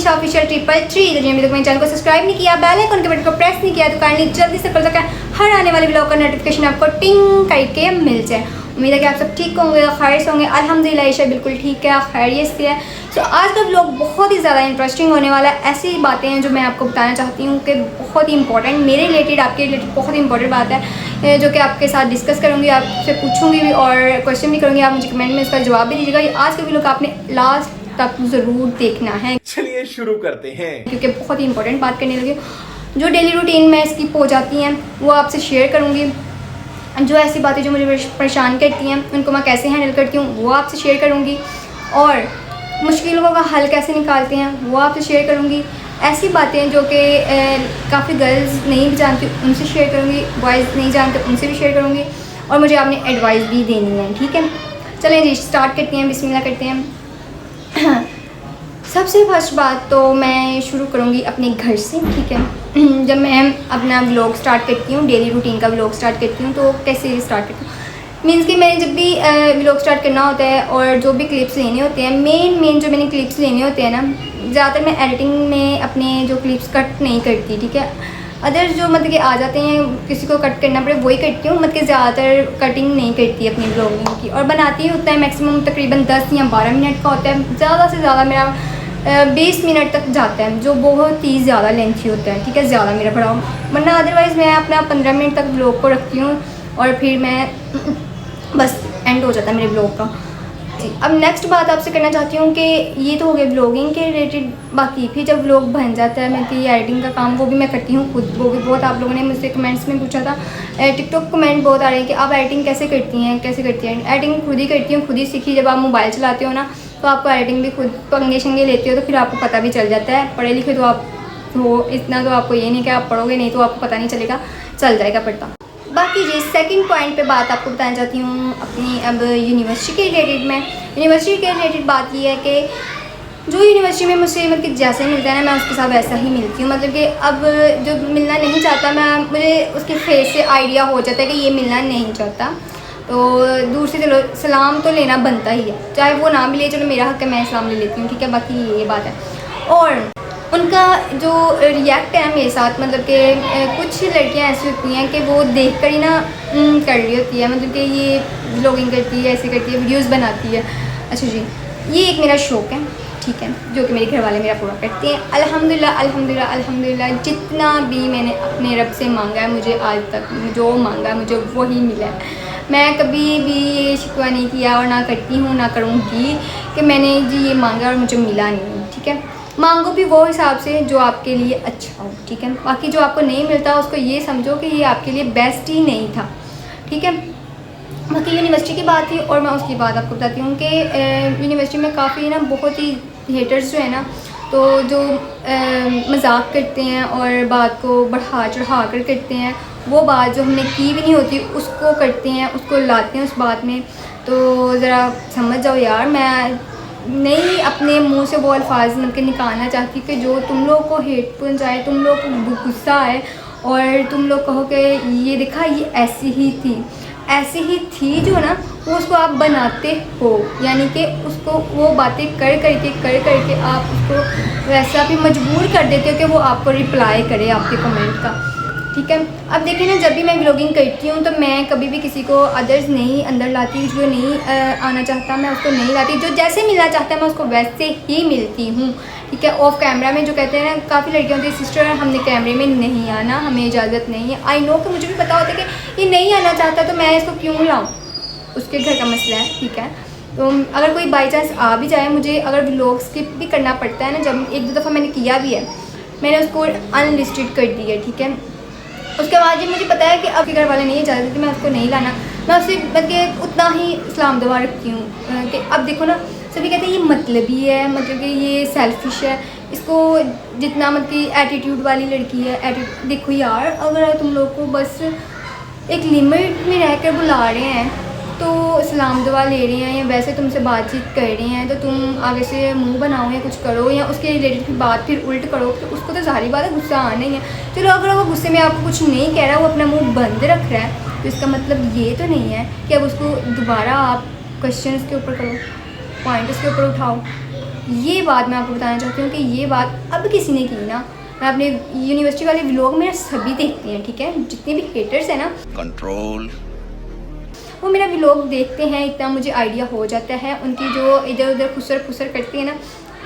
निशा official 333। तो अभी तक मेरे चैनल को सब्सक्राइब नहीं किया, बेल आइकन के बटन को प्रेस नहीं किया तो काइंडली जल्दी से कर दो, हर आने वाले ब्लॉग का नोटिफिकेशन आपको टिंग करके मिल जाए। उम्मीद है कि आप सब ठीक होंगे, खैर से होंगे। अल्हम्दुलिल्लाह ईशा बिल्कुल ठीक है, खैरियत से है। तो आज का ब्लॉग बहुत ही ज़्यादा इंटरेस्टिंग होने वाला है। ऐसी बातें हैं जो मैं आपको बताना चाहती हूँ कि बहुत ही इंपॉर्टेंट, मेरे रिलेटेड, आपके रिलेटेड बहुत ही इंपॉर्टेंट बात है जो कि आपके साथ डिस्कस करूँगी, आपसे पूछूँगी भी और क्वेश्चन भी करूँगी। आप मुझे कमेंट में इसका जवाब भी दीजिएगा। आज का ब्लॉग आपने लास्ट तक ज़रूर देखना है। चलिए शुरू करते हैं, क्योंकि बहुत ही इंपॉर्टेंट बात करने लगी। जो डेली रूटीन में स्किप हो जाती हैं वो आपसे शेयर करूँगी। जो ऐसी बातें जो मुझे परेशान करती हैं उनको मैं कैसे हैंडल करती हूँ वो आपसे शेयर करूँगी। और मुश्किलों का हल कैसे निकालते हैं वो आपसे शेयर करूँगी। ऐसी बातें जो कि काफ़ी गर्ल्स नहीं भी जानती उनसे शेयर करूँगी, बॉयज़ नहीं जानते उनसे भी शेयर करूँगी। और मुझे आपने एडवाइस भी देनी है, ठीक है। चलें जी स्टार्ट करते हैं, बिस्मिल्लाह करते हैं। सबसे फर्स्ट बात तो मैं शुरू करूँगी अपने घर से, ठीक है। जब मैं अपना व्लॉग स्टार्ट करती हूँ, डेली रूटीन का व्लॉग स्टार्ट करती हूँ तो कैसे स्टार्ट करती हूँ, मीन्स कि मैंने जब भी व्लॉग स्टार्ट करना होता है और जो भी क्लिप्स लेने होते हैं, मेन जो मैंने क्लिप्स लेने होते हैं ना, ज़्यादातर मैं एडिटिंग में अपने जो क्लिप्स कट नहीं करती, ठीक है। अदर जो मतलब कि आ जाते हैं किसी को कट करना पड़े वही करती हूँ, मतलब कि ज़्यादातर कटिंग नहीं करती अपनी व्लॉगिंग की। और बनाती हूँ उतना है मैक्सिमम तकरीबन 10 या 12 मिनट का होता है, ज़्यादा से ज़्यादा मेरा 20 मिनट तक जाता है, जो बहुत ही ज़्यादा लेंथी होता है, ठीक है। ज़्यादा मेरा बड़ा वरना अदरवाइज़ मैं अपना 15 मिनट तक व्लॉग को रखती हूँ और फिर मैं बस एंड हो जाता है मेरे व्लॉग का जी। अब नेक्स्ट बात आपसे करना चाहती हूँ कि ये तो हो गया व्लॉगिंग के रिलेटेड। बाकी फिर जब व्लॉग बन जाता है, मैं कि एडिटिंग का काम वो भी मैं करती हूँ खुद। वो भी बहुत आप लोगों ने मुझसे कमेंट्स में पूछा था, टिकटॉक कमेंट बहुत आ रहे हैं कि आप एडिटिंग कैसे करती हैं, कैसे करती हैं। एडिटिंग खुद ही करती हूँ, खुद ही सीखी। जब आप मोबाइल चलाते हो ना तो आपको एडिटिंग भी खुद पंगे शंगे लेते हो तो फिर आपको पता भी चल जाता है। पढ़े लिखे तो आप हो इतना, तो आपको ये नहीं कि आप पढ़ोगे नहीं तो आपको पता नहीं चलेगा, चल जाएगा पढ़ता। बाकी जी सेकंड पॉइंट पे बात आपको बताना चाहती हूँ अपनी अब यूनिवर्सिटी के रिलेटेड में। यूनिवर्सिटी के रिलेटेड बात ये है कि जो यूनिवर्सिटी में मुझसे मतलब जैसे मिलता है ना मैं उसके साथ वैसा ही मिलती हूँ। मतलब कि अब जो मिलना नहीं चाहता मुझे उसके फेस से आइडिया हो जाता है कि ये मिलना नहीं चाहता, तो दूर से चलो सलाम तो लेना बनता ही है, चाहे वो ना मिले चलो मेरा हक है मैं सलाम ले लेती हूँ, ठीक है। बाकी ये बात है। और उनका जो रिएक्ट है मेरे साथ, मतलब कि कुछ लड़कियां ऐसी होती हैं कि वो देख कर ही ना कर रही होती है, मतलब कि ये व्लॉगिंग करती है, ऐसे करती है, वीडियोस बनाती है। अच्छा जी ये एक मेरा शौक़ है, ठीक है, जो कि मेरे घर वाले मेरा पूरा करते हैं। अल्हम्दुलिल्लाह अल्हम्दुलिल्लाह अल्हम्दुलिल्लाह। जितना भी मैंने अपने रब से मांगा है, मुझे आज तक जो मांगा है मुझे वही मिला है। मैं कभी भी ये शिकवा नहीं किया और ना करती हूँ ना करूँगी कि मैंने जी ये मांगा और मुझे मिला नहीं, ठीक है। मांगो भी वो हिसाब से जो आपके लिए अच्छा हो, ठीक है। बाकी जो आपको नहीं मिलता उसको ये समझो कि ये आपके लिए बेस्ट ही नहीं था, ठीक है। बाकी यूनिवर्सिटी की बात थी और मैं उसकी बात आपको बताती हूँ कि यूनिवर्सिटी में काफ़ी ना बहुत ही हेटर्स जो है ना, तो जो मजाक करते हैं और बात को बढ़ा चढ़ा कर करते हैं, वो बात जो हमने की भी नहीं होती उसको करते हैं, उसको लाते हैं उस बात में। तो ज़रा समझ जाओ यार, मैं नहीं अपने मुंह से वो अल्फाज मतलब निकालना चाहती कि जो तुम लोग को हेट पहुँचाए, तुम लोग को गुस्सा आए और तुम लोग कहो कि ये देखा ये ऐसी ही थी जो ना वो उसको आप बनाते हो, यानी कि उसको वो बातें कर करके आप उसको वैसा भी मजबूर कर देते हो कि वो आपको रिप्लाई करे आपके कमेंट का, ठीक है। अब देखिए ना, जब भी मैं व्लॉगिंग करती हूँ तो मैं कभी भी किसी को अदर्स नहीं अंदर लाती, जो नहीं आना चाहता मैं उसको नहीं लाती, जो जैसे मिलना चाहता है मैं उसको वैसे ही मिलती हूँ, ठीक है। ऑफ कैमरा में जो कहते हैं ना काफ़ी लड़कियाँ होती है सिस्टर हमने कैमरे में नहीं आना, हमें इजाज़त नहीं है। आई नो कि मुझे भी पता होता है कि ये नहीं आना चाहता तो मैं इसको क्यों लाऊँ, उसके घर का मसला है, ठीक है। तो अगर कोई बाई चांस आ भी जाए, मुझे अगर व्लॉग स्किप भी करना पड़ता है ना, जब एक दो दफ़ा मैंने किया भी है, मैंने उसको अनलिस्टेड कर दी है, ठीक है। उसके बाद जब मुझे पता है कि अब घर वाले नहीं इजाज़त देते मैं उसको नहीं लाना, मैं उससे मतलब उतना ही इस्लाम दुआ रखती हूँ कि अब देखो ना सभी कहते हैं ये मतलबी है, मतलब कि ये सेल्फिश है, इसको जितना मतलब कि एटीट्यूड वाली लड़की है। देखो यार, अगर तुम लोग को बस एक लिमिट में रहकर बुला रहे हैं तो सलाम दुआ ले रहे हैं या वैसे तुमसे बातचीत कर रहे हैं तो तुम आगे से मुंह बनाओ या कुछ करो या उसके रिलेटेड फिर बात फिर उल्ट करो, तो उसको तो ज़ाहिर बात है गुस्सा आना ही है। चलो अगर वो गुस्से में आपको कुछ नहीं कह रहा, वो अपना मुंह बंद रख रहा है, तो इसका मतलब ये तो नहीं है कि अब उसको दोबारा आप क्वेश्चन के ऊपर करो, पॉइंट उसके ऊपर उठाओ, ये बात मैं आपको बताना चाहती हूँ कि ये बात अब किसी ने की ना, मैं अपने यूनिवर्सिटी वाले व्लॉग मेरा सभी देखते हैं, ठीक है, जितने भी हेटर्स हैं ना कंट्रोल, वो मेरा व्लॉग देखते हैं, इतना मुझे आइडिया हो जाता है, उनकी जो इधर उधर खुसर खुसर करती है ना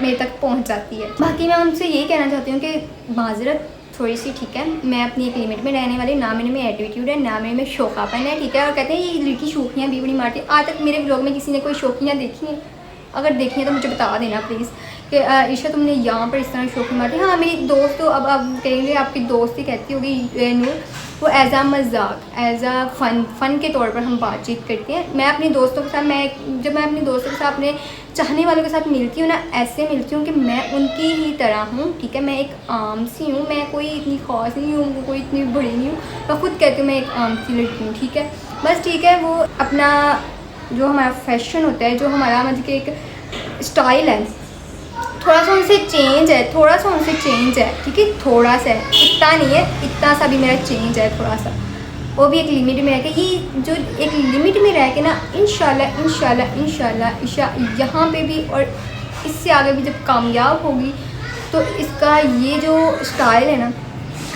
मेरे तक पहुंच जाती है। बाकी मैं उनसे यही कहना चाहती हूँ कि माजरत थोड़ी सी, ठीक है, मैं अपनी एक लिमिट में रहने वाली, ना मेरे में एटीट्यूड है, ना मेरे में शौकापन है, ठीक है। और कहते हैं ये लड़की शौकियाँ भी बड़ी मारती है। आज तक मेरे व्लॉग में किसी ने कोई शौकियाँ देखी हैं? अगर देखी हैं तो मुझे बता देना प्लीज़ कि ईशा तुमने यहाँ पर इस तरह शौकी मारती है। हाँ, मेरी दोस्त तो अब कहेंगे आपकी दोस्त ही कहती होगी नूर, वो एज़ आ मजाक, एज़ आ फ़न के तौर पर हम बातचीत करते हैं। मैं अपनी दोस्तों के साथ, जब मैं अपनी दोस्तों के साथ अपने चाहने वालों के साथ मिलती हूँ ना, ऐसे मिलती हूँ कि मैं उनकी ही तरह हूँ, ठीक है। मैं एक आम सी हूँ, मैं कोई इतनी ख़ास नहीं हूँ, कोई इतनी बड़ी नहीं हूँ, मैं खुद कहती हूँ मैं एक आम सी लड़की हूँ, ठीक है। बस ठीक है, वो अपना जो हमारा फैशन होता है, जो हमारा मतलब कि एक स्टाइल है, थोड़ा सा उनसे चेंज है, थोड़ा सा उनसे चेंज है, ठीक है, थोड़ा सा है, इतना नहीं है, इतना सा भी मेरा चेंज है थोड़ा सा, वो भी एक लिमिट में रह के। ये जो एक लिमिट में रह के ना, इंशाल्लाह इंशाल्लाह इंशाल्लाह ईशा यहाँ पे भी और इससे आगे भी जब कामयाब होगी तो इसका ये जो स्टाइल है ना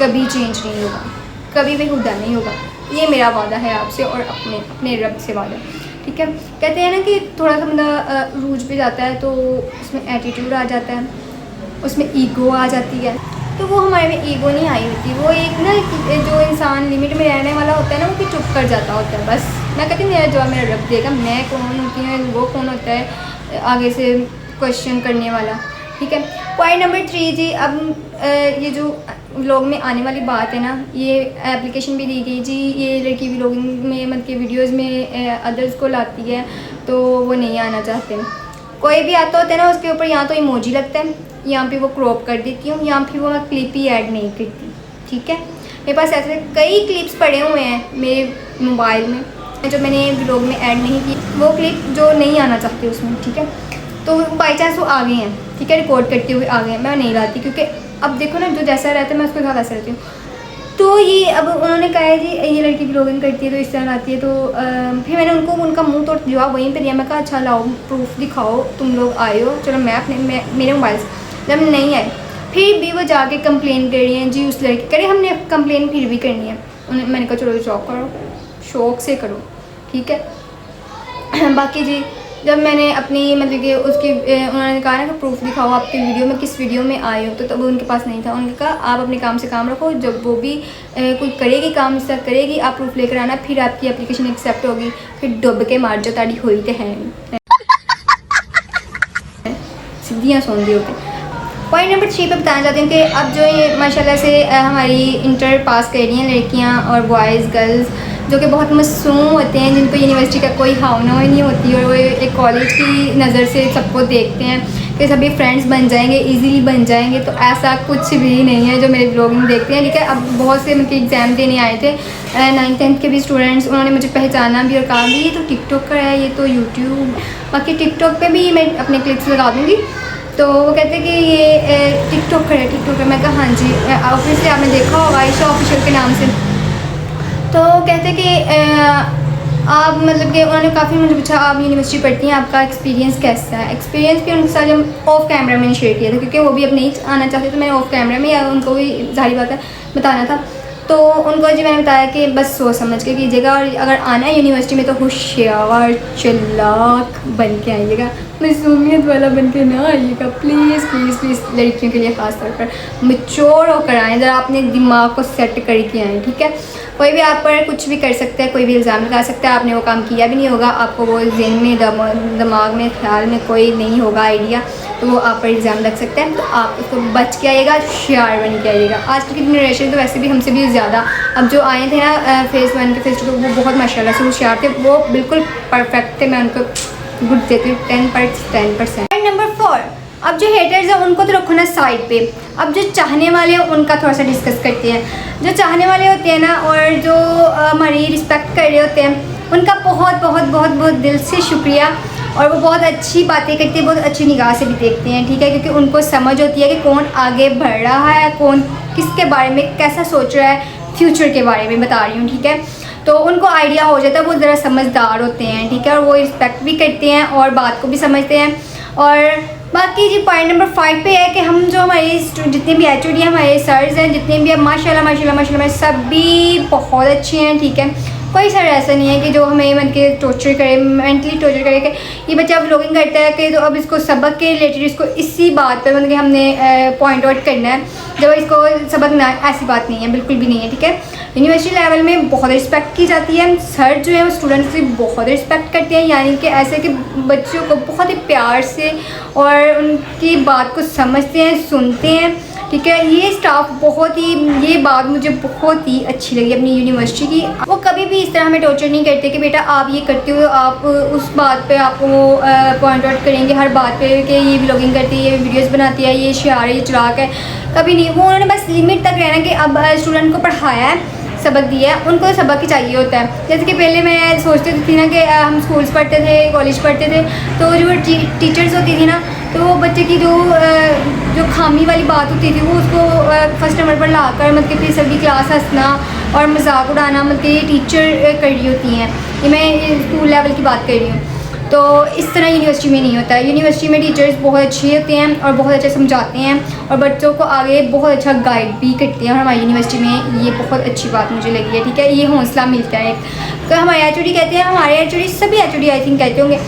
कभी चेंज नहीं होगा, कभी भी हुदा नहीं होगा। ये मेरा वादा है आपसे और अपने रब से वादा, ठीक है। कहते हैं ना कि थोड़ा सा बंदा रूज पे जाता है तो उसमें एटीट्यूड आ जाता है, उसमें ईगो आ जाती है, तो वो हमारे में ईगो नहीं आई होती। वो एक ना जो इंसान लिमिट में रहने वाला होता है ना, वो भी चुप कर जाता होता है। बस मैं कहती हूँ मेरा जवाब मेरा रब देगा, मैं कौन होती हूँ, वो कौन होता है आगे से क्वेश्चन करने वाला, ठीक है। पॉइंट नंबर 3 जी, अब ये जो व्लॉग में आने वाली बात है ना, ये एप्लीकेशन भी दी गई जी, ये लड़की व्लॉगिंग में मतलब कि वीडियोस में अदर्स को लाती है तो वो नहीं आना चाहते। कोई भी आता होता है ना उसके ऊपर यहाँ तो इमोजी लगता है, यहाँ पे वो क्रॉप कर देती हूँ, यहाँ फिर वो मैं क्लिप ही ऐड नहीं करती, ठीक है। मेरे पास ऐसे कई क्लिप्स पड़े हुए हैं मेरे मोबाइल में जो मैंने व्लॉग में ऐड नहीं की, वो क्लिप जो नहीं आना चाहती उसमें, ठीक है। तो बाई चांस वो आ गए हैं, ठीक है, रिकॉर्ड करते हुए आ गए हैं, मैं नहीं लाती क्योंकि अब देखो ना जो जैसा रहता है मैं उसके साथ वैसे रहती हूँ। तो ये अब उन्होंने कहा है जी ये लड़की व्लॉगिंग करती है तो इस तरह आती है, तो फिर मैंने उनका मुंह तोड़ जवाब वहीं पे दिया। मैं कहा अच्छा लाओ प्रूफ दिखाओ, तुम लोग आए हो, चलो मैं मेरे मोबाइल से जब नहीं आए फिर भी वो जाके कंप्लेन कर रही हैं जी उस लड़की करे, हमने कंप्लेन फिर भी करनी है। मैंने कहा चलो शौक करो, शौक से करो, ठीक है। बाकी जी जब मैंने अपनी मतलब कि उसकी उन्होंने कहा ना कि प्रूफ दिखाओ आपके वीडियो में किस वीडियो में आए हो, तो तब उनके पास नहीं था। उन्होंने कहा आप अपने काम से काम रखो, जब वो भी कोई करेगी काम इस तरह करेगी आप प्रूफ लेकर आना, फिर आपकी एप्लीकेशन एक्सेप्ट होगी, फिर डुब के मार जो ताड़ी हुई तो है सीधियाँ सोंदी होती। पॉइंट नंबर 3 पे बताना चाहती हूँ कि अब जो ये माशाल्लाह से हमारी इंटर पास कर रही हैं लड़कियाँ और बॉयज़ गर्ल्स जो कि बहुत मासूम होते हैं, जिनको यूनिवर्सिटी का कोई हावनाई नहीं होती और वो एक कॉलेज की नज़र से सबको देखते हैं कि सभी फ्रेंड्स बन जाएंगे, इजीली बन जाएंगे, तो ऐसा कुछ भी नहीं है जो मेरे ब्लॉगिंग देखते हैं, ठीक है। अब बहुत से उनके एग्ज़ाम देने आए थे 9th 10th के भी स्टूडेंट्स, उन्होंने मुझे पहचाना भी और कहा भी ये तो टिकटॉकर है, ये तो यूट्यूब, बाकी टिकटॉक पर भी मैं अपने क्लिप्स लगा दूँगी। तो वो कहते हैं कि ये टिकटॉकर है, टिकटॉकर। मैं कहा हाँ जी, ऑब्वियसली आपने देखा होगा आयशा ऑफिशियल के नाम से। तो कहते कि आप मतलब कि उन्होंने काफ़ी मुझे पूछा आप यूनिवर्सिटी पढ़ती हैं, आपका एक्सपीरियंस कैसा है। एक्सपीरियंस भी उनके साथ जब ऑफ कैमरा मैंने शेयर किया था क्योंकि वो भी अब नहीं आना चाहते, तो मैंने ऑफ कैमरा में या उनको भी जाहिर बात है बताना था। तो उनको जी मैंने बताया कि बस सोच समझ के कीजिएगा और अगर आना है यूनिवर्सिटी में तो होशियार चालाक बन के आइएगा, मासूमियत वाला बन के ना आइएगा, प्लीज़ प्लीज़ प्लीज़। लड़कियों के लिए ख़ास तौर पर मैच्योर होकर आएँ, ज़रा अपने दिमाग को सेट करके आएँ, ठीक है। कोई भी आप पर कुछ भी कर सकता है, कोई भी इल्ज़ाम लगा सकता है, आपने वो काम किया भी नहीं होगा, आपको वो ज़हन में दिमाग में ख्याल में कोई नहीं होगा आइडिया, तो वो आप पर इल्ज़ाम लग सकता है। तो आप उसको बच के आइएगा, होशियार बन के आइएगा। आजकल की जनरेशन तो वैसे भी हमसे भी ज़्यादा, अब जो आए थे ना फेज़ 1 के फेज़ 2 वो बहुत माशाल्लाह से होशियार थे, वो बिल्कुल परफेक्ट थे, मैं उनको गुड देती हूँ 10%। नंबर 4, अब जो हेटर्स हैं उनको तो रखो ना साइड पे, अब जो चाहने वाले हैं उनका थोड़ा सा डिस्कस करते हैं। जो चाहने वाले होते हैं ना और जो हमारी रिस्पेक्ट कर रहे होते हैं उनका बहुत बहुत बहुत बहुत दिल से शुक्रिया, और वो बहुत अच्छी बातें करते हैं, बहुत अच्छी निगाह से भी देखते हैं, ठीक है, क्योंकि उनको समझ होती है कि कौन आगे बढ़ रहा है, कौन किसके बारे में कैसा सोच रहा है, फ्यूचर के बारे में बता रही हूँ, ठीक है। तो उनको आइडिया हो जाता है, वो ज़रा समझदार होते हैं, ठीक है, और वो रिस्पेक्ट भी करते हैं और बात को भी समझते हैं और बाकी जी पॉइंट नंबर 5 पे है कि हम जो हमारे जितने भी एचओडी हैं, हमारे सर्स हैं, जितने भी माशाल्लाह माशाल्लाह माशाल्लाह सभी बहुत अच्छे हैं, ठीक है। कोई सर ऐसा नहीं है कि जो हमें मन के टॉर्चर करे, मेंटली टॉर्चर करे कि ये बच्चा व्लॉगिंग करता है कि तो अब इसको सबक के रिलेटेड इसको इसी बात पर मतलब कि हमने पॉइंट आउट करना है, जब इसको सबक ना, ऐसी बात नहीं है, बिल्कुल भी नहीं है, ठीक है। यूनिवर्सिटी लेवल में बहुत रिस्पेक्ट की जाती है, सर जो है वो स्टूडेंट्स की बहुत रिस्पेक्ट करते हैं, यानी कि ऐसे कि बच्चों को बहुत ही प्यार से और उनकी बात को समझते हैं, सुनते हैं, ठीक है। ये स्टाफ बहुत ही, ये बात मुझे बहुत ही अच्छी लगी अपनी यूनिवर्सिटी की। वो कभी भी इस तरह हमें टॉर्चर नहीं करते कि बेटा आप ये करते हो, आप उस बात पे आपको पॉइंट आउट करेंगे हर बात पे कि ये व्लॉगिंग करती है, ये वीडियोस बनाती है, ये शियार है, ये चुराक है, कभी नहीं। वो उन्होंने बस लिमिट तक रहना कि अब स्टूडेंट को पढ़ाया है, सबक दिया है, उनको सबक ही चाहिए होता है। जैसे कि पहले मैं सोचती थी ना कि हम स्कूल्स पढ़ते थे, कॉलेज पढ़ते थे, तो जो टीचर्स होती थी ना, तो वो बच्चे की जो खामी वाली बात होती थी वो उसको फर्स्ट नंबर पर लाकर मतलब कि सभी क्लास हंसना और मजाक उड़ाना, मतलब कि ये टीचर कर रही होती हैं, ये मैं स्कूल लेवल की बात कर रही हूँ। तो इस तरह यूनिवर्सिटी में नहीं होता है। यूनिवर्सिटी में टीचर्स बहुत अच्छे होते हैं और बहुत अच्छा समझाते हैं और बच्चों को आगे बहुत अच्छा गाइड भी करते हैं, और हमारी यूनिवर्सिटी में ये बहुत अच्छी बात मुझे लगी है, ठीक है। ये हौसला मिलता है। तो हमारे एचओडी कहते हैं, हमारे एचओडी सभी एचओडी आई थिंक कहते होंगे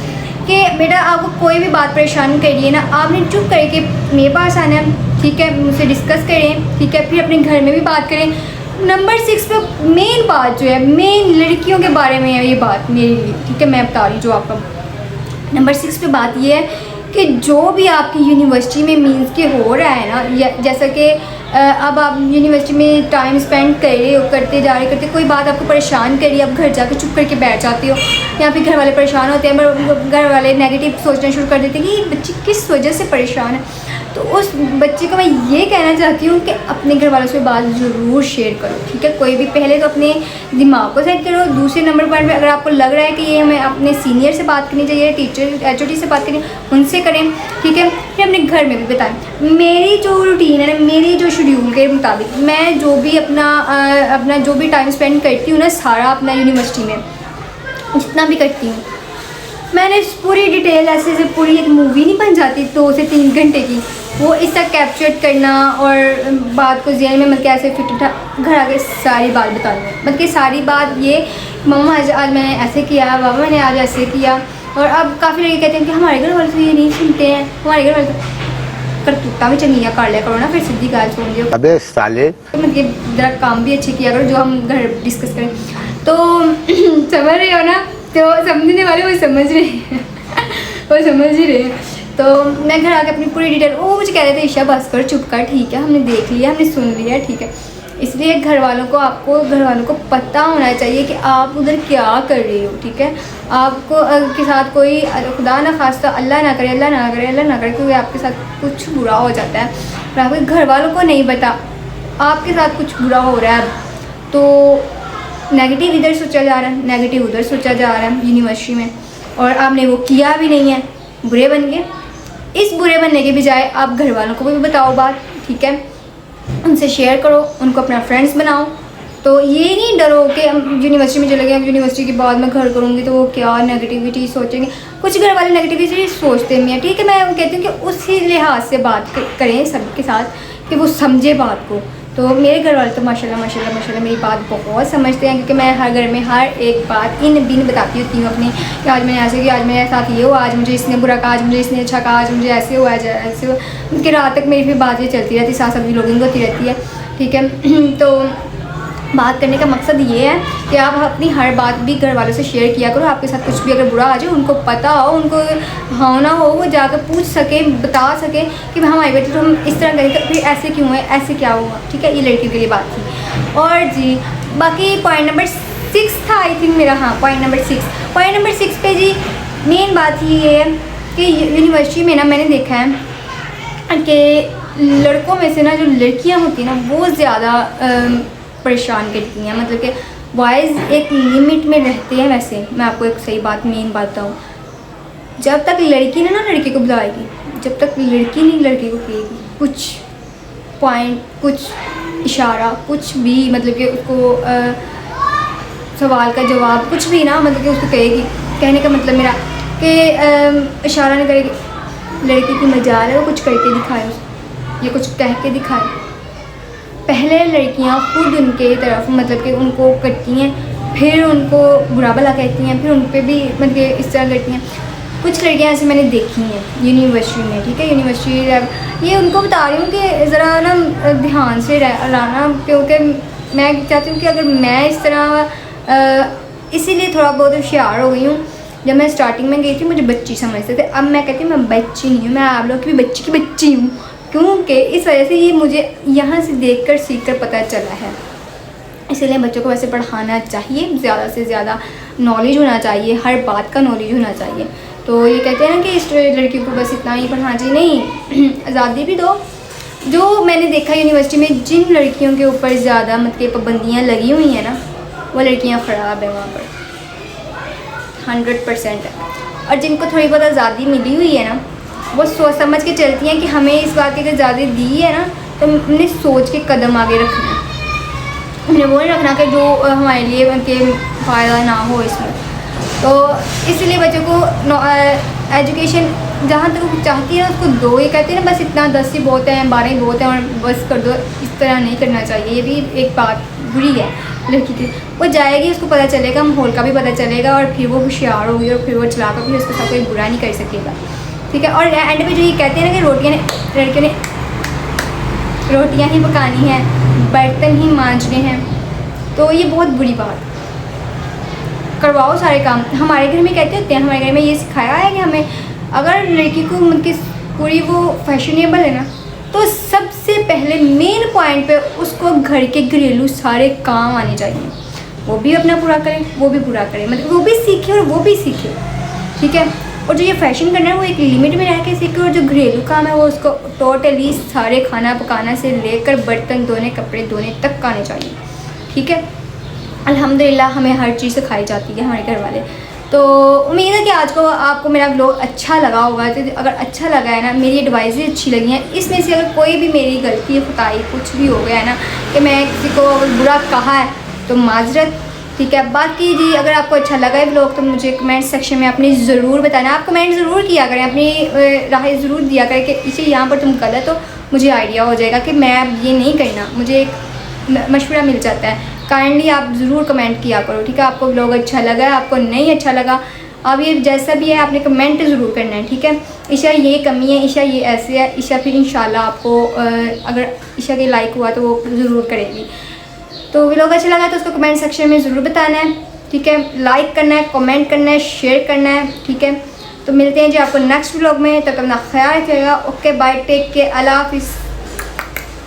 कि बेटा आपको कोई भी बात परेशान करिए ना, आपने चुप करके मेरे पास आना है, ठीक है, मुझसे डिस्कस करें, ठीक है, फिर अपने घर में भी बात करें। नंबर 6 पे मेन बात जो है, मेन लड़कियों के बारे में है ये बात मेरे लिए, ठीक है, मैं बता रही हूँ जो आपका नंबर 6 पे बात ये है कि जो भी आपकी यूनिवर्सिटी में मीन्स के हो रहा है ना, या जैसा कि अब आप यूनिवर्सिटी में टाइम स्पेंड कर रहे हो, करते जा रहे करते, कोई बात आपको परेशान करिए, आप घर जाकर चुप करके बैठ जाते हो, या फिर घर वाले परेशान होते हैं, पर घर वाले नेगेटिव सोचना शुरू कर देते हैं कि ये बच्ची किस वजह से परेशान है। तो उस बच्चे को मैं ये कहना चाहती हूँ कि अपने घर वालों से बात ज़रूर शेयर करो, ठीक है। कोई भी पहले तो अपने दिमाग को सेट करो, दूसरे नंबर पर अगर आपको लग रहा है कि ये हमें अपने सीनियर से बात करनी चाहिए, टीचर एचओडी से बात करनी, उनसे करें, ठीक है। फिर अपने घर में भी बताएं। मेरी जो रूटीन है ना, मेरी जो शेड्यूल के मुताबिक मैं जो भी अपना जो भी टाइम स्पेंड करती हूँ ना, सारा अपना यूनिवर्सिटी में जितना भी करती हूँ, मैंने पूरी डिटेल ऐसे पूरी एक मूवी नहीं बन जाती 2 से 3 घंटे की, वो इसका कैप्चर करना और बात को ज़हन में मतलब ऐसे फिट उठा घर आके सारी बात बता दूँ, मतलब कि सारी बात ये मम्मा आज मैंने ऐसे किया, बाबा मैंने आज ऐसे किया। और अब काफ़ी लोग कहते हैं कि हमारे घर वाले तो ये नहीं सुनते हैं, हमारे घर वाले तो करतूता भी चंगिया कर लिया करो ना, फिर सीधी गाल छोड़ दियो, अबे साले, मतलब ज़रा काम भी अच्छे किया करो जो हम घर डिस्कस करें। तो समझ रहे हो ना, तो समझने वाले वो समझ रहे हैं वो समझ ही रहे हैं। तो मैं घर आके अपनी पूरी डिटेल, वो मुझे कह रहे थे ईशा बस कर, चुप कर, ठीक है, हमने देख लिया, हमने सुन लिया, ठीक है। इसलिए घर वालों को, आपको घर वालों को पता होना चाहिए कि आप उधर क्या कर रहे हो, ठीक है। आपको के साथ कोई खुदा ना खास्ता, अल्लाह ना करे, अल्लाह ना करे, अल्लाह ना करे, क्योंकि आपके साथ कुछ बुरा हो जाता है और आपके घर वालों को नहीं पता आपके साथ कुछ बुरा हो रहा है, तो नेगेटिव इधर सोचा जा रहा है, नेगेटिव उधर सोचा जा रहा है यूनिवर्सिटी में, और आपने वो किया भी नहीं है, बुरे बन गए। इस बुरे बनने के बजाय आप घर वालों को भी बताओ बात, ठीक है, उनसे शेयर करो, उनको अपना फ्रेंड्स बनाओ। तो ये नहीं डरो कि हम यूनिवर्सिटी में चले गए, अब यूनिवर्सिटी के बाद मैं घर करूँगी तो वो क्या नेगेटिविटी सोचेंगे। कुछ घर वाले नेगेटिविटी सोचते नहीं हैं, ठीक है। मैं कहती हूँ कि उसी लिहाज से बात करें सबके साथ कि वो समझे बात को। तो मेरे घर वाले तो माशाल्लाह माशाल्लाह माशाल्लाह मेरी बात बहुत समझते हैं, क्योंकि मैं हर घर में हर एक बात इन बिन बताती होती हूँ अपनी, कि आज मैंने ऐसे किया, आज मेरे साथ ये हुआ, आज मुझे इसने बुरा कहा, आज मुझे इसने अच्छा कहा, आज मुझे ऐसे हुआ, आज ऐसे हुआ। उनकी रात तक मेरी फिर बातें चलती रहती, साथ साथ भी व्लॉगिंग होती रहती है, ठीक है। तो बात करने का मकसद ये है कि आप अपनी हर बात भी घर वालों से शेयर किया करो। आपके साथ कुछ भी अगर बुरा आ जाए, उनको पता हो, उनको हाँ ना हो, वो जाकर पूछ सके, बता सके कि हमारे बेटे तो हम इस तरह करें, तो फिर ऐसे क्यों है, ऐसे क्या हुआ, ठीक है। ये लड़कियों के लिए बात थी। और जी बाकी पॉइंट नंबर 6 था आई थिंक मेरा, हाँ पॉइंट नंबर 6 पे जी मेन बात ये है कि यूनिवर्सिटी में ना मैंने देखा है कि लड़कों में से ना जो लड़कियाँ होती हैं ना, वो ज़्यादा परेशान करती हैं, मतलब कि बॉयज़ एक लिमिट में रहते हैं। वैसे मैं आपको एक सही बात, मेन बात बताऊँ, जब तक लड़की ना लड़के को बुलाएगी, जब तक लड़की नहीं लड़के को कहेगी कुछ पॉइंट, कुछ इशारा, कुछ भी, मतलब कि उसको सवाल का जवाब कुछ भी ना, मतलब कि उसको कहेगी, कहने का मतलब मेरा कि इशारा नहीं करेगी, लड़की की मजाल है वो कुछ करके दिखाए या कुछ कह के दिखाए। पहले लड़कियां खुद उनके तरफ मतलब कि उनको करती हैं, फिर उनको बुरा भला कहती हैं, फिर उन पर भी मतलब कि इस तरह करती हैं। कुछ लड़कियां ऐसे मैंने देखी हैं यूनिवर्सिटी में, ठीक है, यूनिवर्सिटी ये उनको बता रही हूँ कि ज़रा ना ध्यान से रहना, क्योंकि मैं चाहती हूँ कि अगर मैं इस तरह इसीलिए थोड़ा बहुत होशियार हो गई हूँ। जब मैं स्टार्टिंग में गई थी मुझे बच्ची समझते थे, अब मैं कहती हूँ मैं बच्ची नहीं हूँ, मैं आप लोग की भी बच्ची की बच्ची हूँ, क्योंकि इस वजह से ये मुझे यहाँ से देखकर सीखकर पता चला है। इसलिए बच्चों को वैसे पढ़ाना चाहिए, ज़्यादा से ज़्यादा नॉलेज होना चाहिए, हर बात का नॉलेज होना चाहिए। तो ये कहते हैं ना कि इस लड़की को बस इतना ही पढ़ाना चाहिए, नहीं आज़ादी भी दो। जो मैंने देखा यूनिवर्सिटी में जिन लड़कियों के ऊपर ज़्यादा मतलब पाबंदियाँ लगी हुई हैं ना, वो लड़कियाँ ख़राब है वहाँ पर 100% है। और जिनको थोड़ी बहुत आज़ादी मिली हुई है ना, वो सोच समझ के चलती हैं कि हमें इस बात की अगर आज़ादी दी है ना, तो हमने सोच के कदम आगे रखना है। हमने वो नहीं रखना कि जो हमारे लिए उनके फ़ायदा ना हो इसमें। तो इसलिए बच्चों को एजुकेशन जहाँ तक वो चाहती है उसको दो। ये कहते हैं ना बस इतना 10 ही बहुत है, 12 ही बहुत है और बस कर दो, इस तरह नहीं करना चाहिए। ये भी एक बात बुरी है लड़की की। वो जाएगी, उसको पता चलेगा, माहौल का भी पता चलेगा, और फिर वो होशियार होगी और फिर वो चला कर भी उसके साथ कोई बुरा नहीं कर सकेगा, ठीक है। और एंड पे जो ये कहते हैं ना कि लड़कियों ने रोटियाँ ही पकानी है, बर्तन ही मांजने हैं, तो ये बहुत बुरी बात। करवाओ सारे काम। हमारे घर में कहते होते हैं, हमारे घर में ये सिखाया है कि हमें अगर लड़की को मतलब पूरी वो फैशनेबल है ना, तो सबसे पहले मेन पॉइंट पे उसको घर के घरेलू सारे काम आने चाहिए। वो भी अपना पूरा करे, वो भी पूरा करे, मतलब वो भी सीखे और वो भी सीखे, ठीक है। और जो ये फैशन करना है वो एक लिमिट में रह के सीखे, और जो घरेलू काम है वो उसको टोटली सारे खाना पकाना से लेकर बर्तन धोने, कपड़े धोने तक आने चाहिए, ठीक है। अल्हम्दुलिल्लाह हमें हर चीज़ सिखाई जाती है हमारे घर वाले। तो उम्मीद है कि आज को आपको मेरा व्लॉग अच्छा लगा होगा। तो अगर अच्छा लगा है ना, मेरी एडवाइज़ें अच्छी लगी हैं, इसमें से अगर कोई भी मेरी गलती खुताई कुछ भी हो गया है ना, कि मैं किसी को बुरा कहा है तो माजरत, ठीक है। बाकी जी अगर आपको अच्छा लगा है व्लॉग तो मुझे कमेंट सेक्शन में अपनी ज़रूर बताना। आप कमेंट ज़रूर किया करें, अपनी राय ज़रूर दिया करें कि इसे यहाँ पर तुम गलत हो, मुझे आइडिया हो जाएगा कि मैं अब ये नहीं करना, मुझे एक मशवरा मिल जाता है। काइंडली आप ज़रूर कमेंट किया करो, ठीक है। आपको व्लॉग अच्छा लगा है, आपको नहीं अच्छा लगा, अब ये जैसा भी है आपने कमेंट ज़रूर करना है, ठीक है। ईशा ये कमी है, ईशा ये ऐसे है, ईशा फिर इंशाल्लाह आपको अगर ईशा के लाइक हुआ तो वो ज़रूर करेगी। तो व्लॉग अच्छा लगा तो उसको कमेंट सेक्शन में ज़रूर बताना है, ठीक है। लाइक करना है, कमेंट करना है, शेयर करना है, ठीक है। तो मिलते हैं जी आपको नेक्स्ट व्लॉग में, तब अपना ख्याल रखिएगा। ओके बाय, टेक केयर, अल्लाह हाफिज़।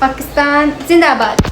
पाकिस्तान जिंदाबाद।